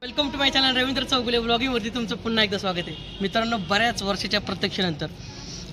Welcome to my channel Ravindra Chougule ब्लॉगिंगवरती तुमचं पुन्हा एकदा स्वागत आहे मित्रांनो। बऱ्याच वर्षाच्या प्रत्यक्षेनंतर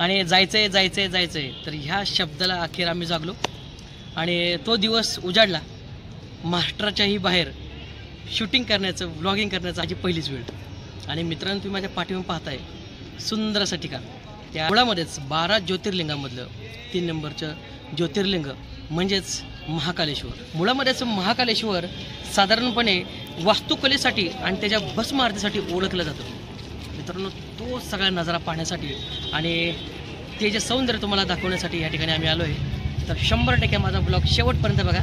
आणि जायचंय जायचंय जायचंय तर ह्या शब्दाला अखेर आम्ही जागलो आणि तो दिवस उजाडला। महाराष्ट्राच्याही बाहेर शूटिंग करण्याचं ब्लॉगिंग करण्याचं माझी पहिलीच वेळ आणि मित्रांनो तुम्ही माझ्या पाठीवर पाहताय सुंदर असं ठिकाण। त्या मुळामध्येच 12 ज्योतिर्लिंगामधलं 3 नंबरचं ज्योतिर्लिंग म्हणजेच महाकालेश्वर। मुळामध्येच महाकालेश्वर साधारणपणे वास्तुकलेसाठी आणि त्याच्या भस्म आरतीसाठी ओळखलं जातं मित्रांनो। तो सगळा नजारा पाहण्यासाठी आणि ते जे सौंदर्य तुम्हाला दाखवण्यासाठी या ठिकाणी आम्ही आलो आहे। तर 100% माझा ब्लॉग शेवटपर्यंत बघा।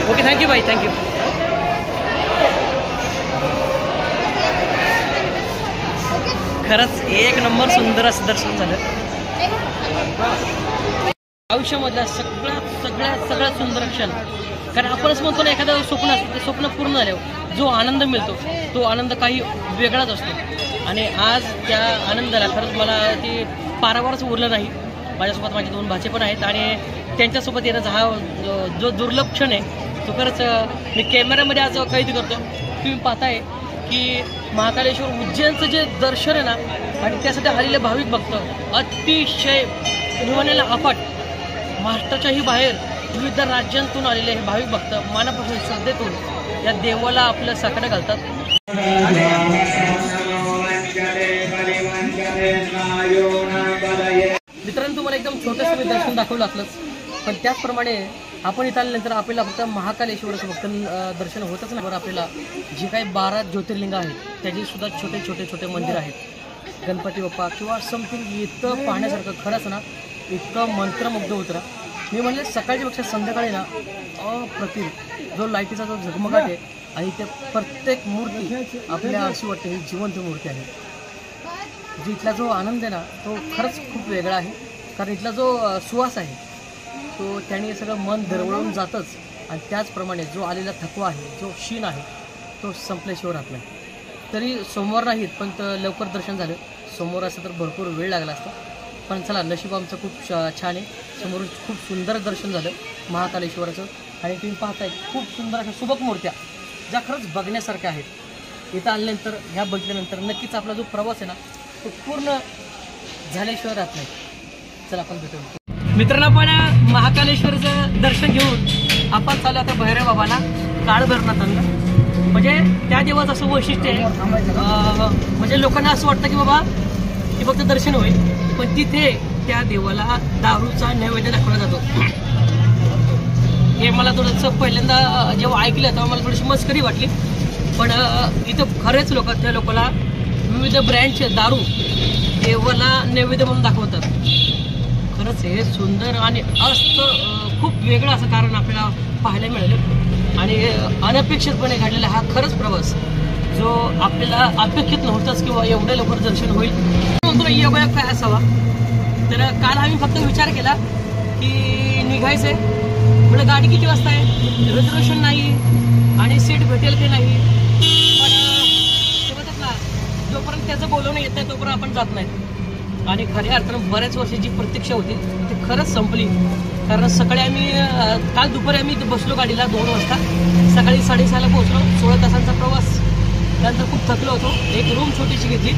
ओके, थँक्यू बाई, थँक्यू। खरंच एक नंबर सुंदर असं दर्शन झालं। आयुष्यामधला सगळ्यात सुंदर क्षण, कारण आपणच म्हणतो ना एखादं स्वप्न असतं, ते स्वप्न पूर्ण झाल्यावर जो आनंद मिळतो तो आनंद काही वेगळाच असतो। आणि आज त्या आनंदाला खरंच मला ती पारावारच उरलं नाही। माझ्यासोबत माझे 2 भाचे पण आहेत आणि त्यांच्यासोबत येण्याचा हा जो दुर्लभ क्षण आहे तो खरंच मी कॅमेऱ्यामध्ये आज कैद करतो। तुम्ही पाहताय की महाकालेश्वर उज्जैनचं जे दर्शन आहे ना आणि त्यासाठी आलेले भाविक भक्त अतिशय निवडलेला अफाट, महाराष्ट्राच्याही बाहेर विविध राज्यांतून आलेले हे भाविक भक्त मनापासून श्रद्धेतून या देवाला आपलं साकडं घालतात। मित्रांनो तुम्हाला एकदम छोटंसं मी दर्शन दाखवलं असलंच, पण त्याचप्रमाणे आपण इथं आल्यानंतर आपल्याला फक्त महाकालेश्वराचं फक्त दर्शन होतच नाही, बरं आपल्याला जे काही 12 ज्योतिर्लिंग आहेत त्याचे सुद्धा छोटे मंदिर आहेत, गणपती बाप्पा किंवा समथिंग इतकं पाहण्यासारखं खरंच ना इतकं मंत्रमुग्ध होतं। मी म्हणले सकाळच्यापेक्षा संध्याकाळी ना अप्रतिम जो लाईटीचा जो झगमगाट आहे आणि त्या प्रत्येक मूर्ती आपल्या अशी वाटते ही जिवंत मूर्ती आहे। जी इथला जो आनंद आहे ना तो खरंच खूप वेगळा आहे, कारण इथला जो सुवास आहे तो त्याने सगळं मन दरवळून जातंच। आणि त्याचप्रमाणे जो आलेला थकवा आहे, जो शीण आहे, तो संपल्याशिवाय राहत नाही. तरी सोमवार नाहीत पण लवकर दर्शन झालं. सोमवार असं तर भरपूर वेळ लागला असता, पण चला नशीब आमचं खूप छान आहे. समोरून खूप सुंदर दर्शन झालं महाकालेश्वराचं. आणि तुम्ही पाहताय खूप सुंदर अशा सुबक मूर्त्या ज्या खरंच बघण्यासारख्या आहेत. इथं आल्यानंतर ह्या बघितल्यानंतर नक्कीच आपला जो प्रवास आहे ना तो पूर्ण झाल्याशिवाय राहत नाही. चला आपण भेटू मित्रांनो. आपण महाकालेश्वरचं दर्शन घेऊन आपण चालू आता भैरव बाबाला काळभैरवनाथांना. म्हणजे त्या देवाचं असं वैशिष्ट्य आहे, म्हणजे लोकांना असं वाटतं की बाबा की फक्त दर्शन होईल, पण तिथे त्या देवाला दारूचा नैवेद्य दाखवला जातो. हे मला थोडंसं पहिल्यांदा जेव्हा ऐकलं तेव्हा मला थोडीशी मस्करी वाटली, पण इथं खरेच लोक त्या लोकांना विविध ब्रँडचे दारू देवाला नैवेद्य म्हणून दाखवतात. खरंच हे सुंदर आणि खूप वेगळं असं कारण आपल्याला पाहायला मिळालं. आणि अनपेक्षितपणे घडलेला हा खरंच प्रवास जो आपल्याला अपेक्षित नव्हताच किंवा एवढ्या लवकर दर्शन होईल. म्हणतो योगायोग काय असावा. तर काल आम्ही फक्त विचार केला की निघायचंय, म्हणजे गाडी किती वाजता आहे, रिझर्वेशन नाही आणि सीट भेटेल की नाही. पण ते म्हणतात ना जोपर्यंत त्याचं बोलवणं येत नाही तोपर्यंत आपण जात नाही. आणि खऱ्या अर्थानं बऱ्याच वर्षाची प्रतीक्षा होती ती खरंच संपली. कारण सकाळी आम्ही काल दुपारी आम्ही बसलो गाडीला 2 वाजता, सकाळी 6:30ला पोहोचलो. 16 तासांचा प्रवास. त्यानंतर खूप थकलो होतो. एक रूम छोटीशी घेतली,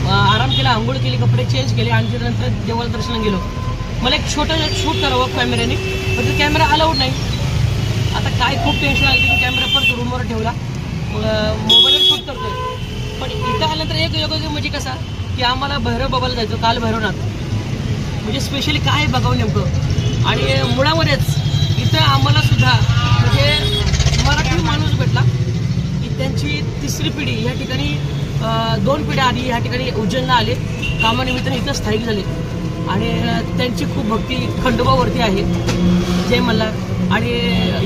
आराम केला, आंघोळ केली, कपडे चेंज केले आणि त्यानंतर देवाला दर्शनाला गेलो. मला एक छोटं शूट करावं कॅमेऱ्याने, पण तो कॅमेरा अलाउड नाही. आता काय खूप टेन्शन आलं की कॅमेरा परत रूमवर ठेवला, मोबाईलवर शूट करतोय. पण इथं आल्यानंतर एक योग म्हणजे कसा की आम्हाला भैरव बाबाला जायचं काल भैरवनाथ, म्हणजे स्पेशली काय बघावं नेमकं. आणि मुळामध्येच इथं आम्हाला सुद्धा म्हणजे मराठी माणूस भेटला की त्यांची 3री पिढी ह्या ठिकाणी 2 पिढ्या आधी ह्या ठिकाणी उज्जैनला आले, कामानिमित्ताने इथं स्थायिक झाले. आणि त्यांची खूप भक्ती खंडोबावरती आहे, जय मल्हार. आणि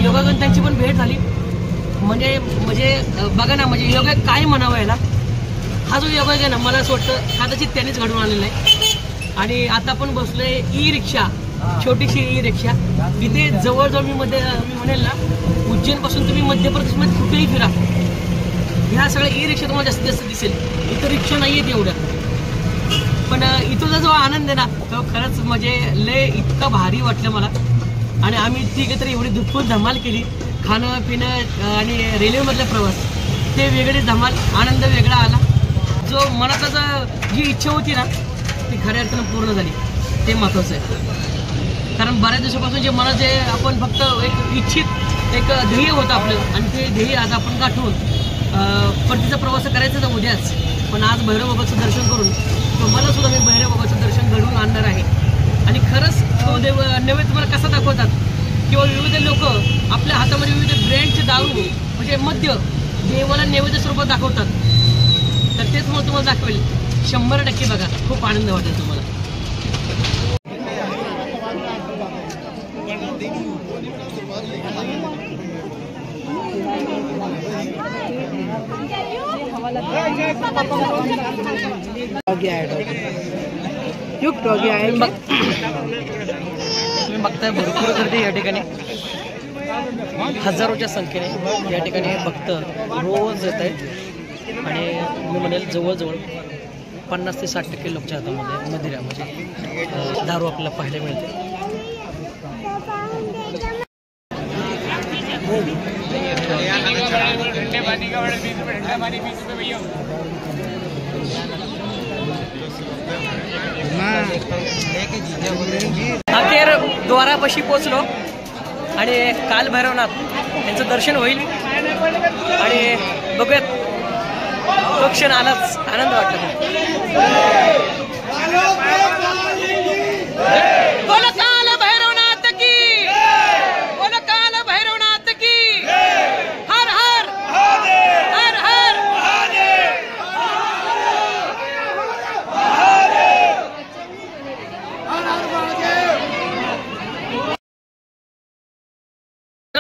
योगागण त्यांची पण भेट झाली. म्हणजे बघा ना, म्हणजे योगा काय म्हणावं याला. हा जो योग आहे ना मला असं वाटतं कदाचित त्यांनीच घडवून आणलेला आहे. आणि आता आपण बसलोय ई रिक्षा, छोटीशी ई रिक्षा. इथे जवळजवळ मी म्हणेल ना उज्जैनपासून तुम्ही मध्य प्रदेशमध्ये कुठेही फिरा, ह्या सगळ्या ई रिक्षा तुम्हाला जास्तीत जास्त दिसेल. इथं रिक्षा नाही आहेत एवढ्या, पण इथूचा जो आनंद आहे ना तो खरंच म्हणजे लय इतकं भारी वाटलं मला. आणि आम्ही तिघे तरी एवढी दुप्पट धमाल केली. खाणं पिणं आणि रेल्वेमधला प्रवास ते वेगळे धमाल, आनंद वेगळा आला. जो मनाचा जी इच्छा होती ना ती खऱ्या अर्थानं पूर्ण झाली, ते महत्त्वाचं आहे. कारण बऱ्याच दिवसापासून जे मनात जे आपण फक्त एक इच्छित एक ध्येय होतं आपलं, आणि ते ध्येय आज आपण गाठून परतीचा प्रवास करायचा तर उद्याच. पण आज भैरव बाबाचं दर्शन करून तुम्हाला सुद्धा मी भैरव बाबाचं दर्शन घडवून आणणार आहे. आणि खरंच तो देव नैवेद्य तुम्हाला कसा दाखवतात, किंवा विविध लोक आपल्या हातामध्ये विविध ब्रँडचे दारू म्हणजे मद्य देवाला नैवेद्य स्वरूपात दाखवतात. तर तेच मग तुम्हाला दाखवेल 100% बघा, खूप आनंद वाटेल तुम्हाला. तुम्ही बघताय भरपूर गर्दी या ठिकाणी, हजारोच्या संख्येने या ठिकाणी भक्त रोज येत आहेत. आणि मी म्हणेल जवळजवळ 50 ते 60% लोकच्या हातामध्ये मदिरा म्हणजे दारू आपल्याला पाहायला मिळते. अखेर द्वारापाशी पोचलो आणि काल भैरवनाथ यांचं दर्शन होईल. आणि बघूयात तो क्षण आलाच, आनंद वाटतो. बोलो काल भैरवनाथ की, बोलो काल भैरवनाथ की. हर हर हर हर.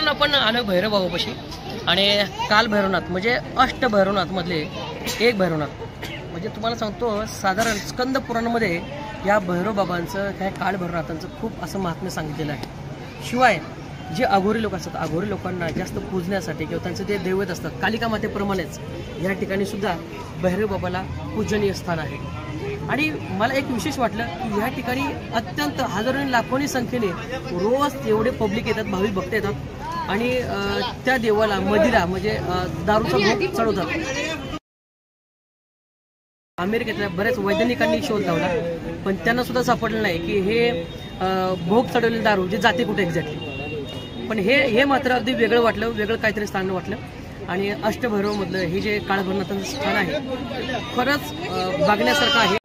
आपण आलो भैरव बाबापाशी. आणि काल भैरवनाथ म्हणजे अष्टभैरवनाथ मधले एक भैरवनाथ. म्हणजे तुम्हाला सांगतो साधारण स्कंद पुराणामध्ये या भैरव बाबांचं काय काळ भैरवनाथांचं खूप असं महात्म्य सांगितलेलं आहे. शिवाय जे अघोरी लोक असतात, अघोरी लोकांना जास्त पूजण्यासाठी किंवा त्यांचे जे दैवत असतात, कालिका मातेप्रमाणेच या ठिकाणी सुद्धा भैरव बाबाला पूजनीय स्थान आहे. आणि मला एक विशेष वाटलं की या ठिकाणी अत्यंत हजारोनी लाखोनी संख्येने रोज एवढे पब्लिक येतात, भाविक भक्त येतात आणि त्या देवाला मदिरा म्हणजे दारूचा भोग चढवतात. अमेरिकेतल्या बऱ्याच वैज्ञानिकांनी शोध लावला पण त्यांना सुद्धा सापडलं नाही की हे भोग चढवलेले दारू जे जाते कुठे एक्झॅक्टली. पण हे मात्र अगदी वेगळं वाटलं, वेगळं काहीतरी स्थान वाटलं. आणि अष्टभैरवमधलं हे जे काळभैरवनाथाचं स्थान आहे खरंच बघण्यासारखं आहे.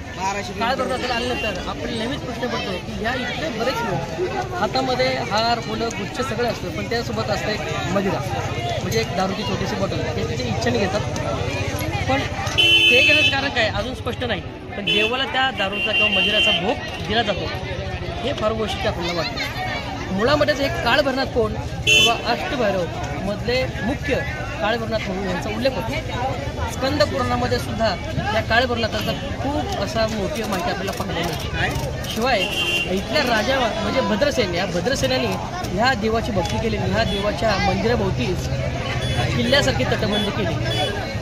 काळभैरवनाथाला आल्यानंतर आपण नेहमीच प्रश्न पडतो की ह्या इतके बरेच लोक हातामध्ये हार फुलं गुच्छ सगळे असतं पण त्यासोबत असतं एक मदिरा म्हणजे एक दारूची छोटीशी बॉटल, ते तिची इच्छेने घेतात. पण ते घेण्याचं कारण काय अजून स्पष्ट नाही, पण देवाला त्या दारूचा किंवा मदिराचा भोग दिला जातो हे फार गोष्टी आपल्याला वाटतं. मुळामध्येच हे काळभैरवनाथ कोण किंवा अष्टभैरव मधले मुख्य काळभैरवनाथ म्हणून यांचा उल्लेख होतो. स्कंद पुराणामध्ये सुद्धा या काळभैरवनाथाचा खूप असा मोठी माहिती आपल्याला पाहायला मिळते. शिवाय इथल्या राजा म्हणजे भद्रसेन, या भद्रसेनाने ह्या देवाची भक्ती केली, ह्या देवाच्या मंदिराभोवतीच किल्ल्यासारखी तटबंदी केली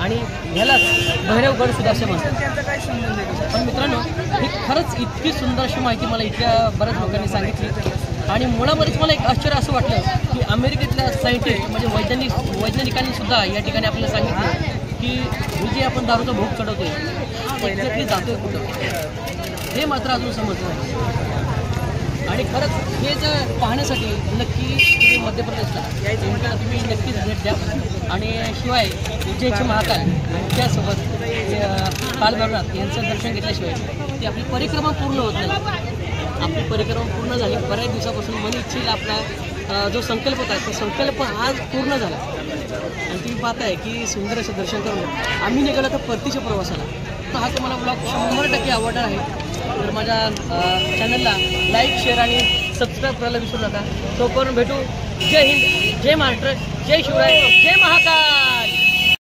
आणि ह्यालाच भैरवगड सुद्धा असे म्हणतात. पण मित्रांनो ही खरंच इतकी सुंदर अशी माहिती मला इथल्या बऱ्याच लोकांनी सांगितली. आणि मुळामध्येच मला एक आश्चर्य असं वाटलं की अमेरिकेतल्या सायंटिस्ट म्हणजे वैज्ञानिकांनी सुद्धा या ठिकाणी आपल्याला सांगितलं की हे जे आपण दारूचा भोग चढवतोय हा एक्झॅक्टली जातोय कुठं हे मात्र अजून समजलं नाही. आणि खरंच हे जर पाहण्यासाठी नक्की तुम्ही मध्य प्रदेशला यायचं तुम्ही नक्कीच भेट द्या. आणि शिवाय उज्जैनचे महाकाल आणि त्यासोबत काळभैरवनाथ यांचं दर्शन घेतल्याशिवाय ती आपली परिक्रमा पूर्ण होत नाही. आपली परिक्रमा पूर्ण झाली, बऱ्याच दिवसापासून मन इच्छेल आपला जो संकल्प होता तो संकल्प आज पूर्ण झाला. आणि तुम्ही पाहताय की सुंदर असं दर्शन करून आम्ही निघालो तर परतीच्या प्रवासाला. तर हा तुम्हाला ब्लॉग 100% आवडणार आहे. तर माझ्या चॅनलला लाईक शेअर आणि सबस्क्राईब करायला विसरू नका. तोपर्यंत भेटू. जय हिंद, जय महाराष्ट्र, जय शिवराय, जय महाकाल.